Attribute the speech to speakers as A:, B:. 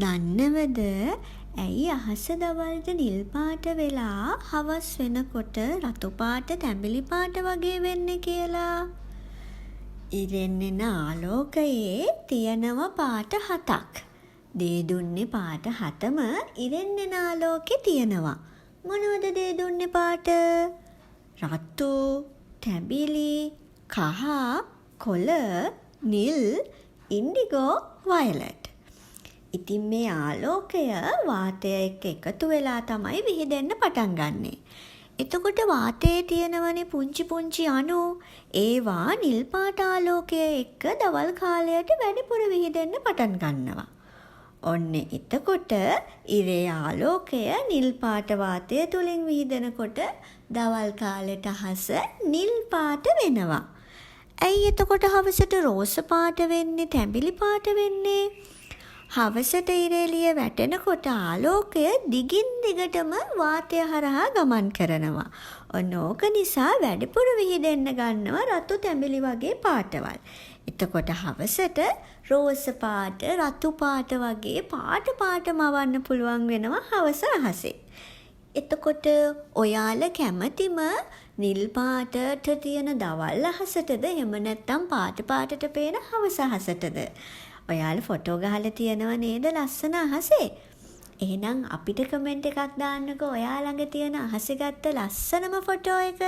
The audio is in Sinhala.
A: දන්නවද ඇයි අහස දවල්ට නිල් පාට වෙලා හවස් වෙනකොට රතු පාට තැඹිලි පාට වගේ වෙන්නේ කියලා? ඉරෙන් එන ආලෝකයේ තියෙනව පාට 7ක්. දේදුන්නේ පාට 7ම ඉරෙන් එන ආලෝකේ තියෙනවා. මොනවද දේදුන්නේ පාට? රතු, තැඹිලි, කහ, කොළ, නිල්, ඉන්ඩිගෝ, වයලට්. ඉතින් මේ ආලෝකය වාතය එක්ක එකතු වෙලා තමයි විහිදෙන්න පටන් ගන්නෙ. එතකොට වාතයේ තියෙනවනේ පුංචි පුංචි අණු. ඒවා නිල් පාට ආලෝකය එක්ක දවල් කාලයට වැඩිපුර විහිදෙන්න පටන් ගන්නවා. ඔන්න එතකොට ඉරේ ආලෝකය නිල් පාට වාතය තුලින් විහිදෙනකොට දවල් කාලෙට අහස නිල් පාට වෙනවා. ඇයි එතකොට හවසට රෝස පාට වෙන්නේ, තැඹිලි පාට වෙන්නේ? හවසට ඉරේලිය වැටෙනකොට ආලෝකය දිගින් දිගටම වාතය හරහා ගමන් කරනවා. ඔන්න ඕක නිසා වැඩිපුර විහිදෙන්න ගන්නවා රතු තැඹිලි වගේ පාටවල්. එතකොට හවසට රෝස පාට, රතු පාට වගේ පාට මවන්න පුළුවන් වෙනවා හවස අහසේ. එතකොට ඔයාලා කැමතිම නිල් පාටට තියෙන දවල් අහසටද එහෙම නැත්නම් පාටට පේන හවස අහසටද? ඔයාලා ෆොටෝ ගහලා තියෙනව නේද ලස්සන අහසේ? එහෙනම් අපිට කමෙන්ට් එකක් දාන්නකෝ ඔයා ළඟ තියෙන අහසේ ගත්ත ලස්සනම ෆොටෝ එක.